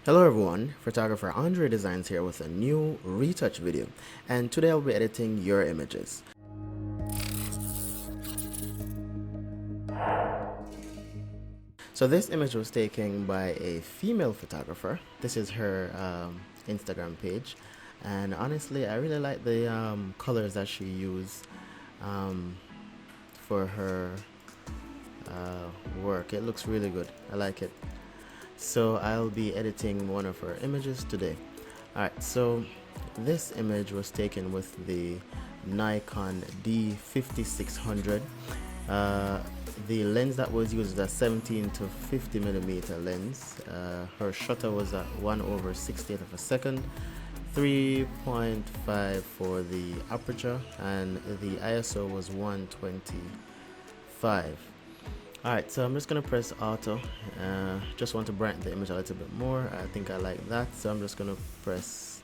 Hello everyone, photographer Andredesignz here with a new retouch video, and today I'll be editing your images. So this image was taken by a female photographer. This is her Instagram page, and honestly I really like the colors that she used for her work. It looks really good. I like it. So I'll be editing one of her images today. Alright, so this image was taken with the Nikon D5600. The lens that was used is a 17 to 50 millimeter lens. Her shutter was at 1/60th of a second, 3.5 for the aperture, and the ISO was 125. Alright, so I'm just going to press auto. Just want to brighten the image a little bit more. I think I like that, so I'm just going to press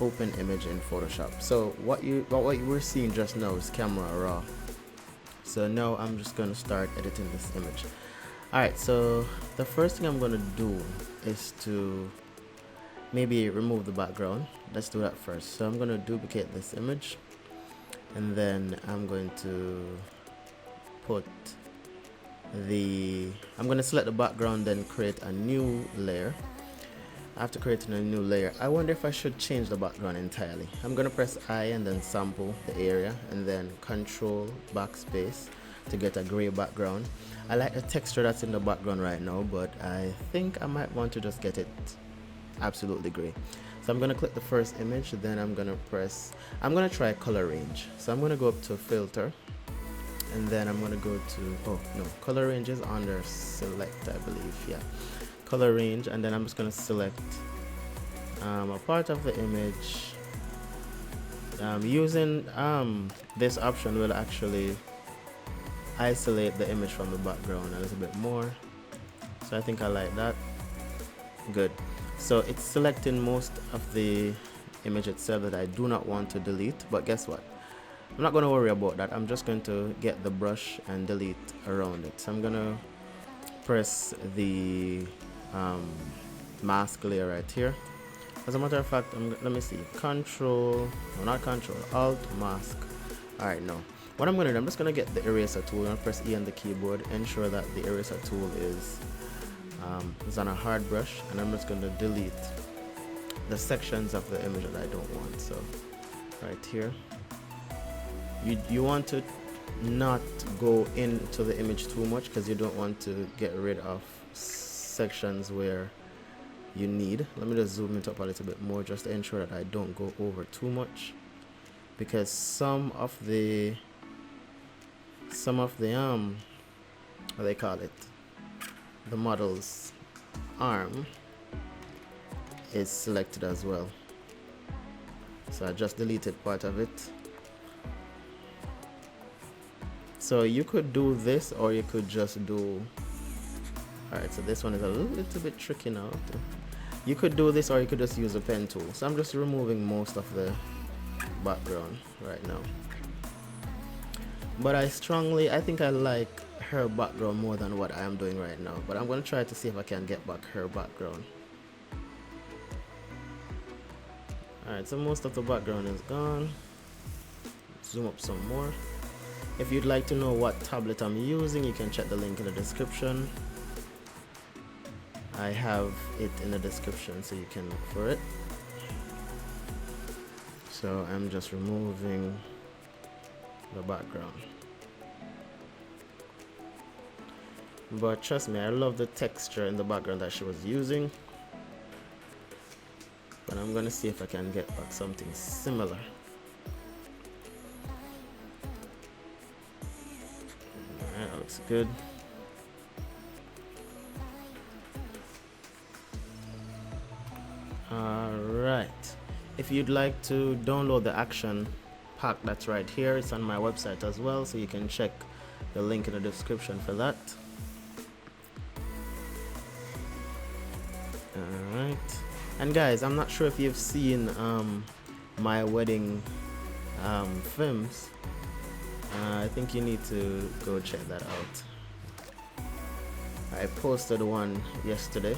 open image in Photoshop. So what you were seeing just now is camera raw. So now I'm just going to start editing this image. Alright, so the first thing I'm going to do is to maybe remove the background. Let's do that first. So I'm going to duplicate this image, and then I'm going to I'm going to select the background, then create a new layer. After creating a new layer, I wonder if I should change the background entirely. I'm going to press I and then sample the area, and then control backspace to get a gray background. I like the texture that's in the background right now, but I think I might want to just get it absolutely gray. So I'm going to click the first image, then I'm going to try color range. So I'm going to go up to filter, and then I'm going to go to, color range is under select, I believe. Yeah, color range, and then I'm just going to select a part of the image. Using this option will actually isolate the image from the background a little bit more, so I think I like that. Good. So it's selecting most of the image itself that I do not want to delete, but guess what? I'm not going to worry about that. I'm just going to get the brush and delete around it. So I'm going to press the mask layer right here. As a matter of fact, let me see, Alt mask. Alright, now what I'm going to do, I'm just going to get the eraser tool. I'm going to press E on the keyboard, ensure that the eraser tool is on a hard brush, and I'm just going to delete the sections of the image that I don't want. So right here, you want to not go into the image too much, because you don't want to get rid of sections where you need. Let me just zoom it up a little bit more just to ensure that I don't go over too much, because some of the what they call it, the model's arm is selected as well. So I just deleted part of it. So you could do this, or you could just do, alright, so this one is a little bit tricky now. You could do this, or you could just use a pen tool. So I'm just removing most of the background right now. But I think I like her background more than what I am doing right now. But I'm going to try to see if I can get back her background. Alright, so most of the background is gone. Zoom up some more. If you'd like to know what tablet I'm using, you can check the link in the description. I have it in the description, so you can look for it. So I'm just removing the background. But trust me, I love the texture in the background that she was using. But I'm gonna see if I can get back something similar. Alright, that looks good. Alright, if you'd like to download the action pack that's right here, it's on my website as well, so you can check the link in the description for that. Alright, and guys, I'm not sure if you've seen my wedding films. I think you need to go check that out. I posted one yesterday.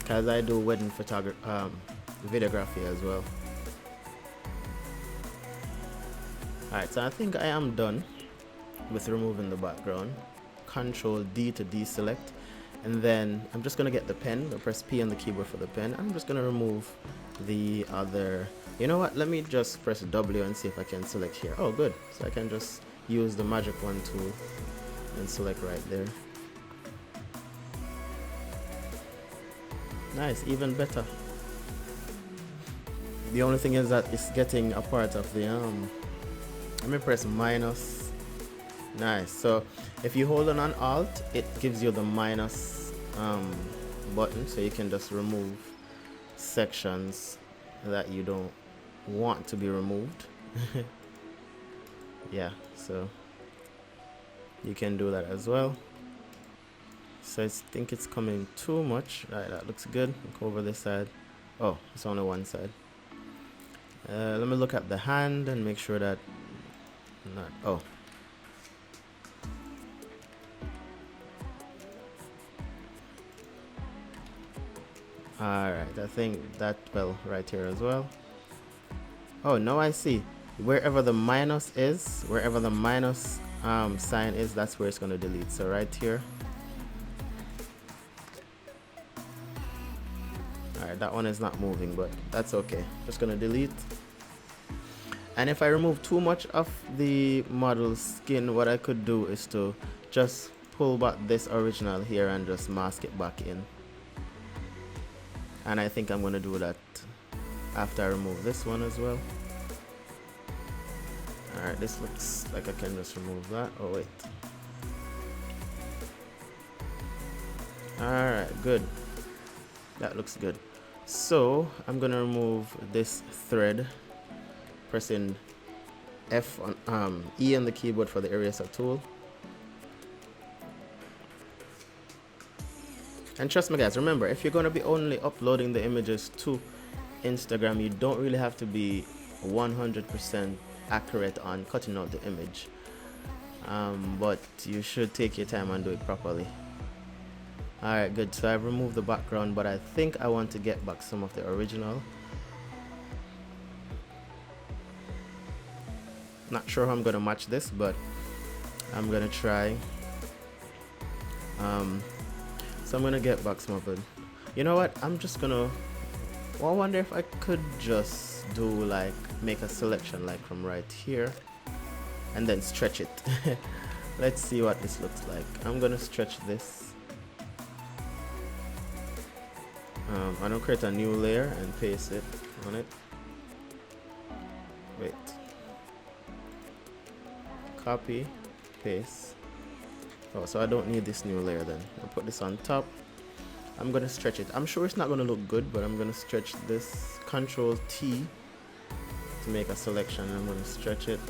because I do wedding videography as well. Alright, so I think I am done with removing the background. Control D to deselect, and then I'm just gonna get the pen. I'll press P on the keyboard for the pen. I'm just gonna remove the other. You know what? Let me just press W and see if I can select here. Oh, good. So I can just use the magic wand tool and select right there. Nice, even better. The only thing is that it's getting a part of the let me press minus. Nice. So if you hold on Alt, it gives you the minus button, so you can just remove sections that you don't want to be removed. Yeah, so you can do that as well. So I think it's coming too much. Right, that looks good. Look over this side. Oh, it's only one side. Let me look at the hand and make sure that not. Oh. Alright, I think that well right here as well. Oh, now I see. Wherever the minus is, wherever the minus sign is, that's where it's going to delete. So right here. Alright, that one is not moving, but that's okay. Just going to delete. And if I remove too much of the model's skin, what I could do is to just pull back this original here and just mask it back in. And I think I'm going to do that after I remove this one as well. Alright, this looks like I can just remove that. Oh, wait. Alright, good. That looks good. So, I'm going to remove this thread. Pressing F on E on the keyboard for the eraser tool. And trust me guys, remember, if you're going to be only uploading the images to Instagram, you don't really have to be 100% accurate on cutting out the image, but you should take your time and do it properly. Alright, good. So I've removed the background, but I think I want to get back some of the original. Not sure how I'm gonna match this, but I'm gonna try. So I'm gonna get back some of it. You know what? I'm just gonna. Well, I wonder if I could just do like make a selection like from right here, and then stretch it. Let's see what this looks like. I'm gonna stretch this. I'm gonna create a new layer and paste it on it. Wait. Copy, paste. Oh, so I don't need this new layer then. I'll put this on top. I'm gonna stretch it. I'm sure it's not gonna look good, but I'm gonna stretch this. Control T to make a selection. I'm gonna stretch it.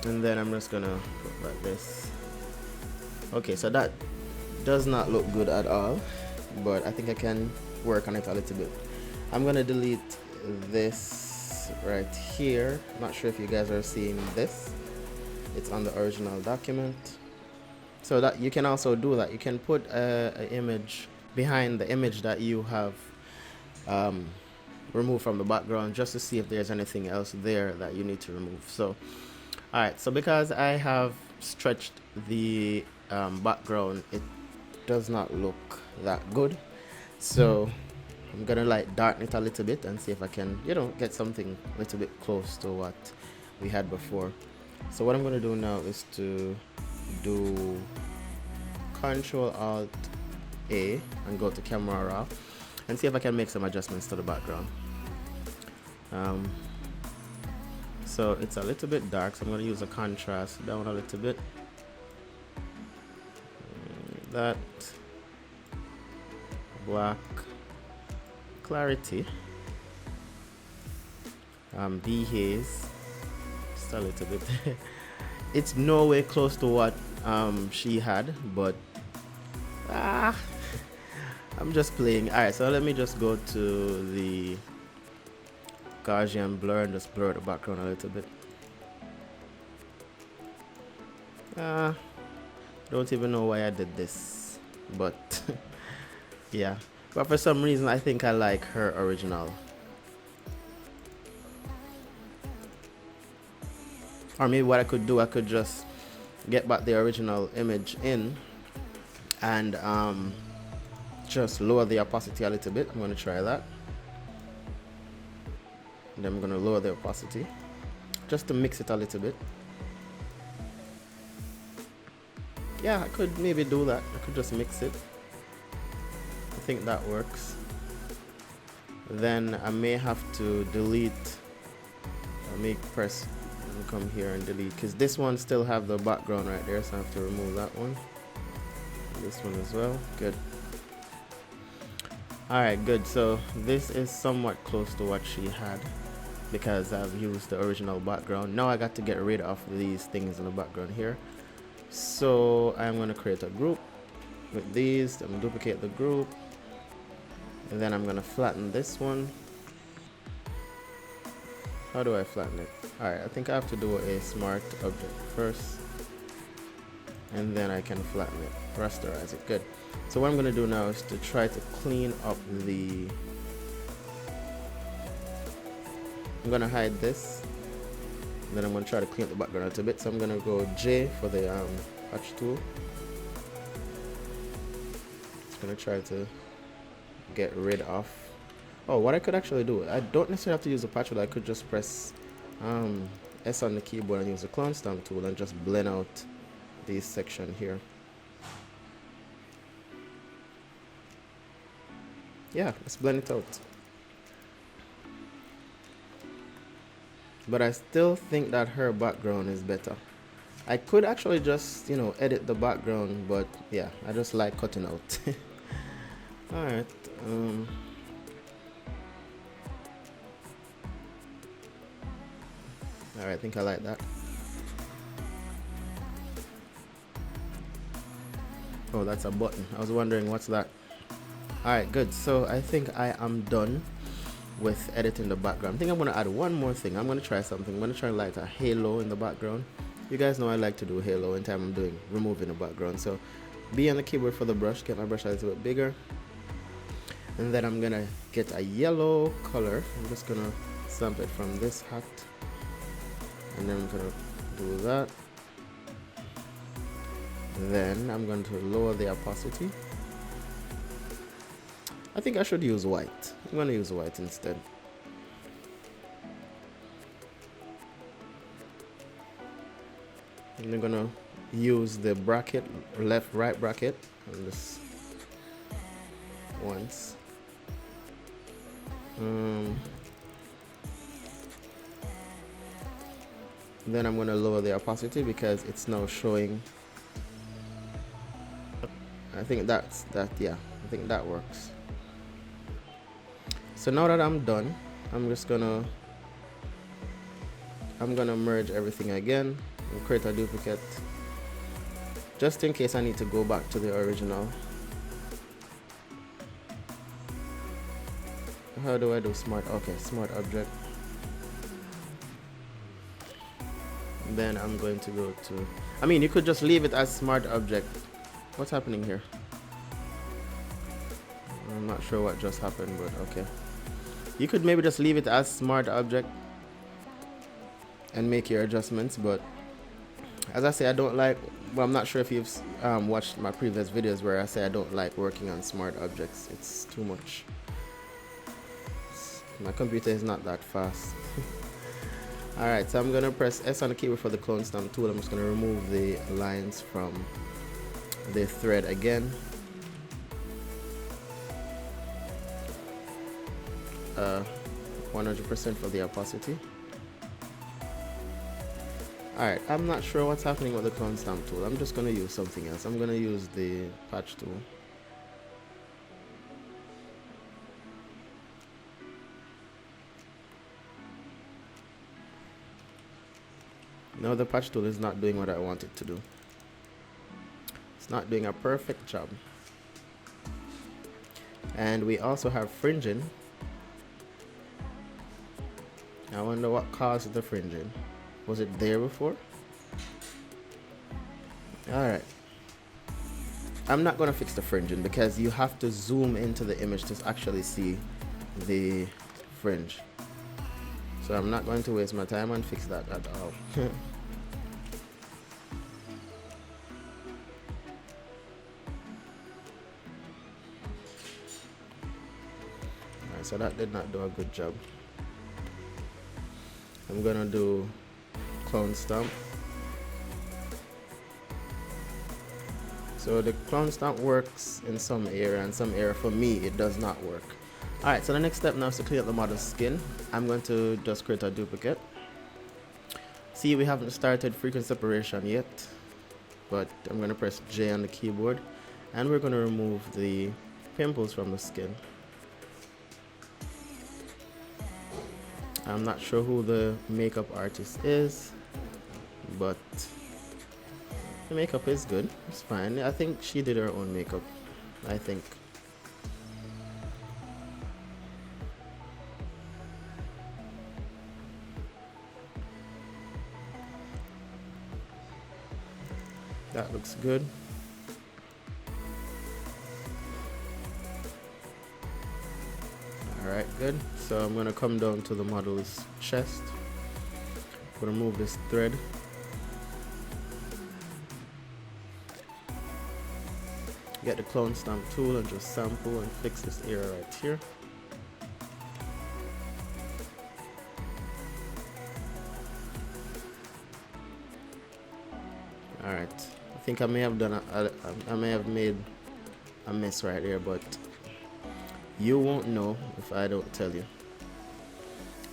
And then I'm just gonna put like this. Okay, so that does not look good at all, but I think I can work on it a little bit. I'm gonna delete this right here. Not sure if you guys are seeing this. It's on the original document. So that you can also do that. You can put an image behind the image that you have removed from the background, just to see if there's anything else there that you need to remove. So alright, so because I have stretched the background, it does not look that good. So I'm gonna like darken it a little bit and see if I can, you know, get something a little bit close to what we had before. So what I'm gonna do now is to do Control Alt A and go to Camera Raw and see if I can make some adjustments to the background. So it's a little bit dark, so I'm gonna use a contrast down a little bit. That black clarity, dehaze just a little bit. It's no way close to what she had, but I'm just playing. Alright, so let me just go to the Gaussian blur and just blur the background a little bit. Don't even know why I did this, but Yeah, but for some reason I think I like her original. Or maybe what I could do, I could just get back the original image in and just lower the opacity a little bit. I'm going to try that. And then I'm going to lower the opacity just to mix it a little bit. Yeah, I could maybe do that. I could just mix it. I think that works. Then I may have to delete. I may press and come here and delete, because this one still have the background right there, so I have to remove that one. This one as well. Good. Alright, good. So this is somewhat close to what she had, because I've used the original background. Now I got to get rid of these things in the background here. So I'm going to create a group with these. I'm going to duplicate the group, and then I'm going to flatten this one. How do I flatten it? Alright, I think I have to do a smart object first, and then I can flatten it, rasterize it. Good. So what I'm going to do now is to try to clean up the... I'm going to hide this, and then I'm going to try to clean up the background a little bit. So I'm going to go J for the patch tool. Just going to try to get rid of... Oh, what I could actually do, I don't necessarily have to use the patch tool. I could just press S on the keyboard and use the clone stamp tool and just blend out this section here. Yeah, let's blend it out. But I still think that her background is better. I could actually just, you know, edit the background, but yeah, I just like cutting out. Alright. Alright, I think I like that. Oh, that's a button. I was wondering what's that. Alright, good. So I think I am done with editing the background. I think I'm going to add one more thing. I'm going to try something. I'm going to try like a halo in the background. You guys know I like to do halo anytime I'm doing removing the background. So B on the keyboard for the brush. Get my brush a little bit bigger. And then I'm going to get a yellow color. I'm just going to stamp it from this hat. And then I'm going to do that. Then I'm going to lower the opacity. I think I should use white. I'm going to use white instead. And I'm going to use the bracket, left right bracket, on this once. Then I'm going to lower the opacity because it's now showing. I think that's that. Yeah, I think that works. So now that I'm done, I'm gonna merge everything again and create a duplicate, just in case I need to go back to the original. How do I do smart? Okay, smart object. Then I'm going to go to, I mean, you could just leave it as smart object. What's happening here? I'm not sure what just happened, but okay. You could maybe just leave it as smart object and make your adjustments, but as I say, I don't like, well, I'm not sure if you've watched my previous videos where I say I don't like working on smart objects. It's too much. My computer is not that fast. Alright, so I'm going to press S on the keyboard for the clone stamp tool. I'm just going to remove the lines from the thread again. 100% for the opacity. Alright, I'm not sure what's happening with the clone stamp tool. I'm just going to use something else. I'm going to use the patch tool. No, the patch tool is not doing what I want it to do. It's not doing a perfect job. And we also have fringing. I wonder what caused the fringing. Was it there before? Alright. I'm not going to fix the fringing because you have to zoom into the image to actually see the fringe. So I'm not going to waste my time and fix that at all. Alright, so that did not do a good job. I'm gonna do clown stamp. So the clown stamp works in some area, and some area for me it does not work. Alright, so the next step now is to clean up the model's skin. I'm going to just create a duplicate. See, we haven't started frequency separation yet, but I'm going to press J on the keyboard, and we're going to remove the pimples from the skin. I'm not sure who the makeup artist is, but the makeup is good. It's fine. I think she did her own makeup, I think. That looks good. Alright, good. So I'm going to come down to the model's chest. I'm going to move this thread. Get the clone stamp tool and just sample and fix this area right here. Alright, I think I may have done I may have made a mess right there, but you won't know if I don't tell you.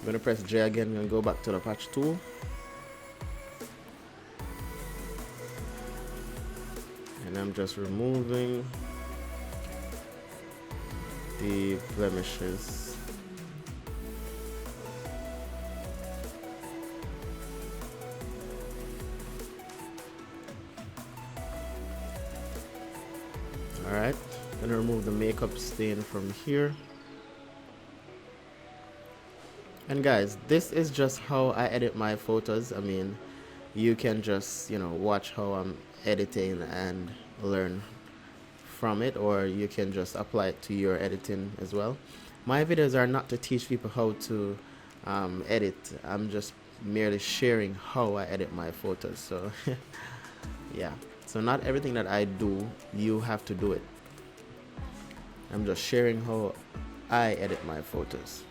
I'm gonna press J again and go back to the patch tool. And I'm just removing the blemishes. Alright, gonna remove the makeup stain from here. And guys, this is just how I edit my photos. I mean, you can just, you know, watch how I'm editing and learn from it, or you can just apply it to your editing as well. My videos are not to teach people how to edit. I'm just merely sharing how I edit my photos. So yeah, so not everything that I do you have to do it. I'm just sharing how I edit my photos.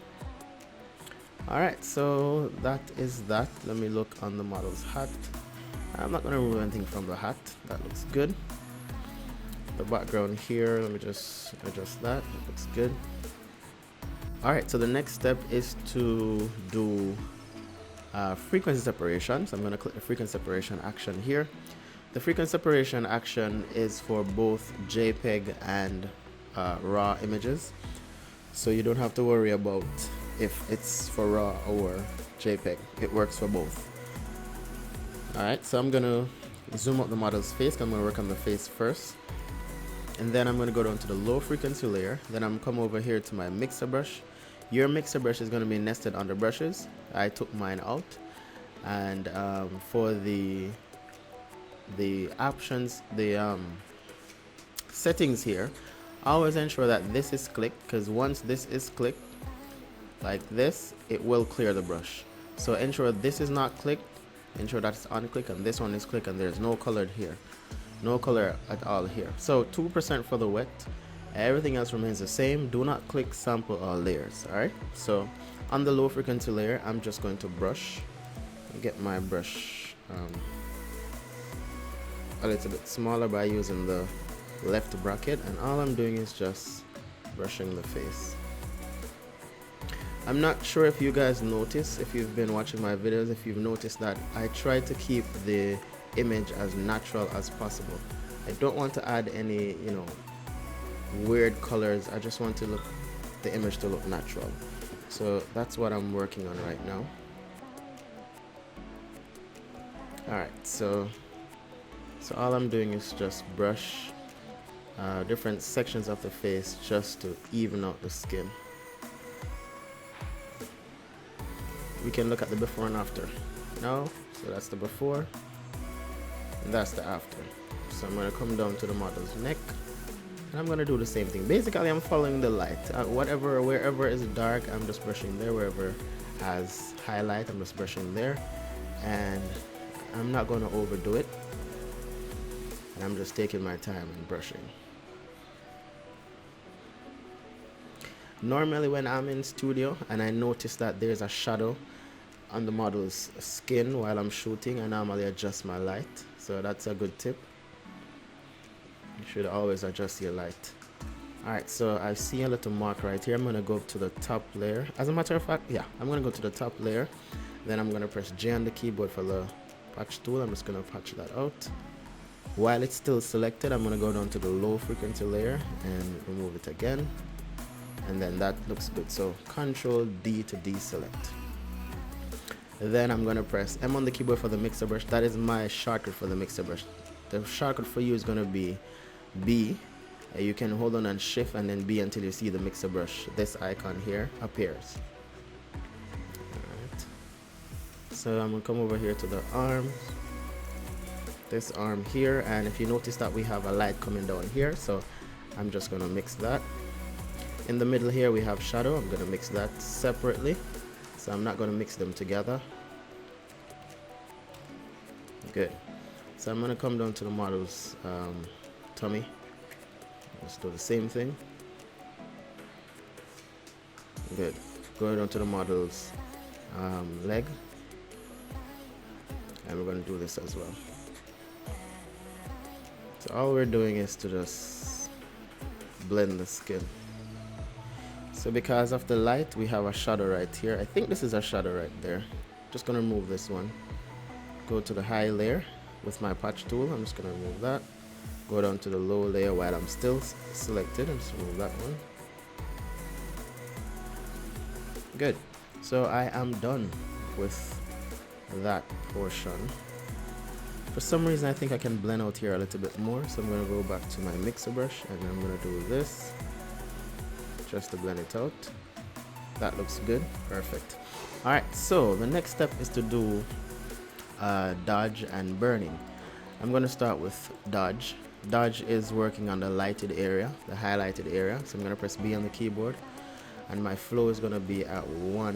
Alright, so that is that. Let me look on the model's hat. I'm not going to remove anything from the hat. That looks good. The background here, let me just adjust that. It looks good. Alright, so the next step is to do frequency separation. So I'm going to click the frequency separation action here. The frequency separation action is for both JPEG and RAW images. So you don't have to worry about if it's for RAW or JPEG. It works for both. Alright, so I'm gonna zoom out the model's face. I'm gonna work on the face first, and then I'm gonna go down to the low frequency layer. Then I'm come over here to my mixer brush. Your mixer brush is gonna be nested under brushes. I took mine out, and for the options, the settings here, always ensure that this is clicked, because once this is clicked like this, it will clear the brush. So ensure this is not clicked, ensure that it's unclicked, and this one is clicked, and there's no color here, no color at all here. So 2% for the wet, everything else remains the same. Do not click sample all layers. Alright, so on the low frequency layer, I'm just going to brush, get my brush a little bit smaller by using the left bracket, and all I'm doing is just brushing the face. I'm not sure if you guys notice, if you've been watching my videos, if you've noticed that I try to keep the image as natural as possible. I don't want to add any, you know, weird colors. I just want to the image to look natural. So that's what I'm working on right now. Alright, so all I'm doing is just brush different sections of the face just to even out the skin. We can look at the before and after now. So that's the before, and that's the after. So I'm going to come down to the model's neck, and I'm going to do the same thing. Basically, I'm following the light. Wherever is dark, I'm just brushing there. Wherever has highlight, I'm just brushing there, and I'm not going to overdo it. And I'm just taking my time and brushing. Normally when I'm in studio and I notice that there's a shadow on the model's skin while I'm shooting, I normally adjust my light. So that's a good tip. You should always adjust your light. Alright, so I see a little mark right here. I'm going to go to the top layer. As a matter of fact, yeah, I'm going to go to the top layer. Then I'm going to press J on the keyboard for the patch tool. I'm just going to patch that out. While it's still selected, I'm going to go down to the low frequency layer and remove it again. And then that looks good. So Control D to deselect. Then I'm going to press M on the keyboard for the mixer brush. That is my shortcut for the mixer brush. The shortcut for you is going to be B. You can hold on and shift and then B until you see the mixer brush. This icon here appears. Alright. So I'm going to come over here to the arm. This arm here, and if you notice that we have a light coming down here, so I'm just going to mix that. In the middle here we have shadow. I'm going to mix that separately, so I'm not going to mix them together. Good. So I'm going to come down to the model's tummy. Let's do the same thing. Good. Going down to the model's leg, and we're going to do this as well. So all we're doing is to just blend the skin. So because of the light, we have a shadow right here. I think this is a shadow right there. Just gonna remove this one. Go to the high layer with my patch tool. I'm just gonna remove that. Go down to the low layer while I'm still selected and just remove that one. Good. So I am done with that portion. For some reason I think I can blend out here a little bit more, so I'm going to go back to my mixer brush and I'm going to do this just to blend it out. That looks good. Perfect. Alright, so the next step is to do dodge and burning. I'm going to start with dodge. Dodge is working on the lighted area, the highlighted area, so I'm going to press B on the keyboard and my flow is going to be at 1%.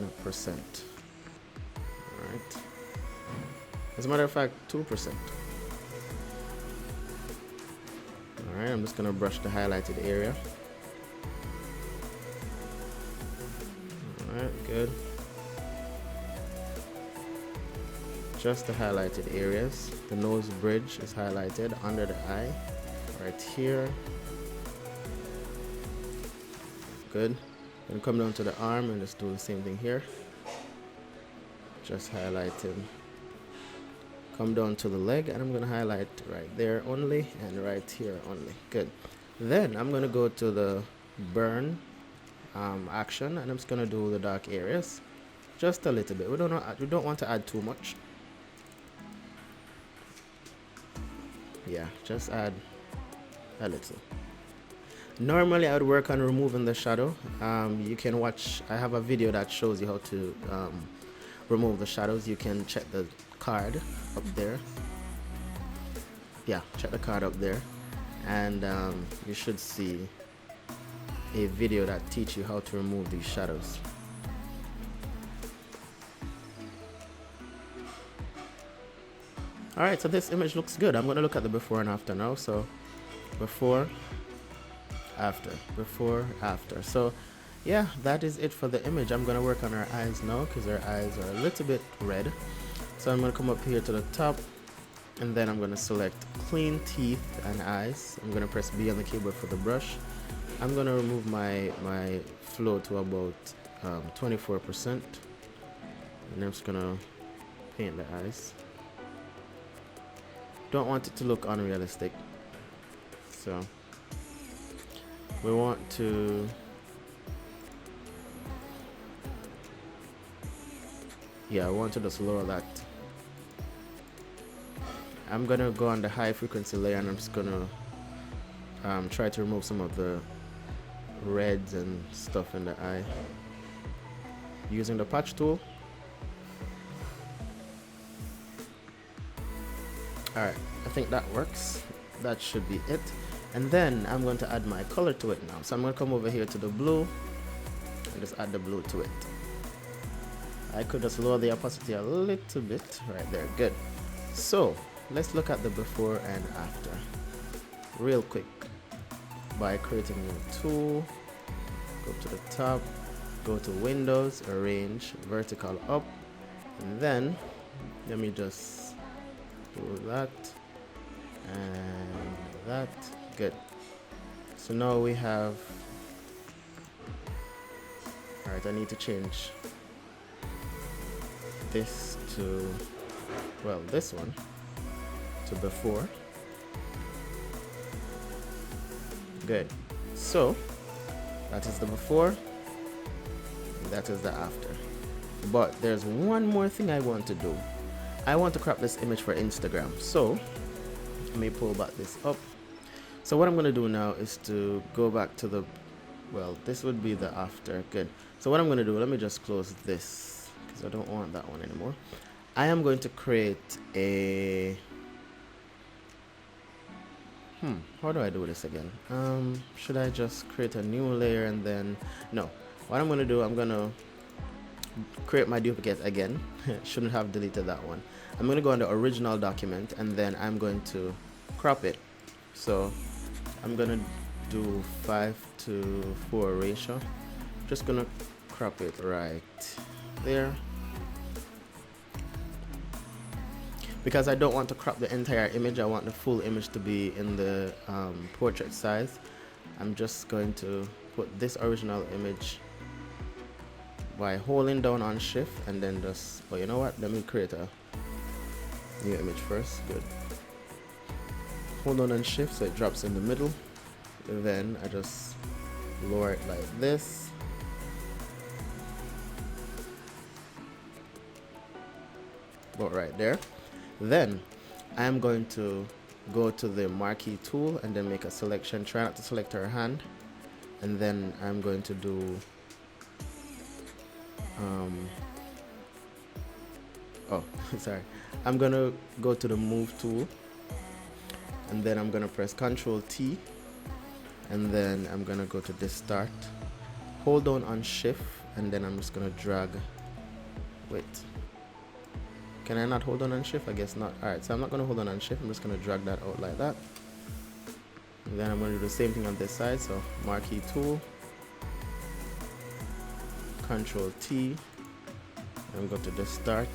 Alright. As a matter of fact, 2%. Alright, I'm just going to brush the highlighted area. Alright, good. Just the highlighted areas. The nose bridge is highlighted under the eye, right here. Good. Then come down to the arm and just do the same thing here. Just highlighting. Come down to the leg and I'm going to highlight right there only and right here only. Good. Then I'm going to go to the burn action and I'm just going to do the dark areas just a little bit. We don't want to add too much. Yeah, just add a little. Normally I would work on removing the shadow. You can watch, I have a video that shows you how to remove the shadows. You can check the card up there. Yeah, check the card up there and you should see a video that teaches you how to remove these shadows. Alright, so this image looks good. I'm going to look at the before and after now. So before, after, before, after. So yeah, that is it for the image. I'm going to work on her eyes now because her eyes are a little bit red. So I'm going to come up here to the top and then I'm going to select clean teeth and eyes. I'm going to press B on the keyboard for the brush. I'm going to remove my flow to about 24% and I'm just going to paint the eyes. Don't want it to look unrealistic, so we want to I want to just lower that. I'm gonna go on the high frequency layer and I'm just gonna try to remove some of the reds and stuff in the eye using the patch tool. Alright, I think that works. that should be it. And then I'm going to add my color to it now. So I'm going to come over here to the blue and just add the blue to it. I could just lower the opacity a little bit right there. Good. So let's look at the before and after real quick by creating a new tool. Go to the top, go to Windows, Arrange, Vertical Up, and then let me just do that and that. Good. So now we have, alright, I need to change this to, well, this one to before. Good. So that is the before, that is the after. But there's one more thing I want to do. I want to crop this image for Instagram. So let me pull back this up. So what I'm going to do now is to go back to the, well, this would be the after. Good. So what I'm going to do, let me just close this because I don't want that one anymore. I am going to create a, how do I do this again? Should I just create a new layer and then, no. What I'm going to do, I'm going to create my duplicate again. Shouldn't have deleted that one. I'm going to go on the original document and then I'm going to crop it. So I'm going to do 5:4 ratio. Just going to crop it right there. Because I don't want to crop the entire image, I want the full image to be in the portrait size. I'm just going to put this original image by holding down on shift and then just, well, you know what, let me create a new image first. Good. Hold on shift so it drops in the middle. Then I just lower it like this. About right there. Then I'm going to go to the marquee tool and then make a selection. Try not to select her hand. And then I'm going to do oh, sorry. I'm gonna go to the move tool and then I'm gonna press Ctrl T and then I'm gonna go to this start, hold down on shift, and then I'm just gonna drag. Wait, can I not hold on shift? I guess not. Alright, so I'm not gonna hold on shift, I'm just gonna drag that out like that. And then I'm gonna do the same thing on this side. So marquee tool, Ctrl T, and go to the start.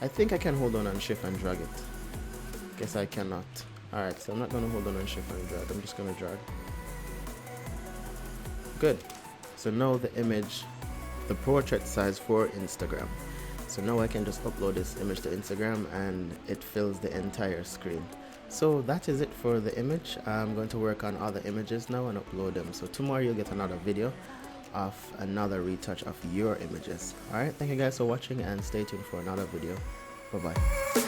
I think I can hold on shift and drag it. Guess I cannot. Alright, so I'm not gonna hold on shift and drag, I'm just gonna drag. Good. So now the image, the portrait size for Instagram. So now I can just upload this image to Instagram and it fills the entire screen. So that is it for the image. I'm going to work on other images now and upload them. So tomorrow you'll get another video of another retouch of your images. Alright, thank you guys for watching and stay tuned for another video. Bye bye.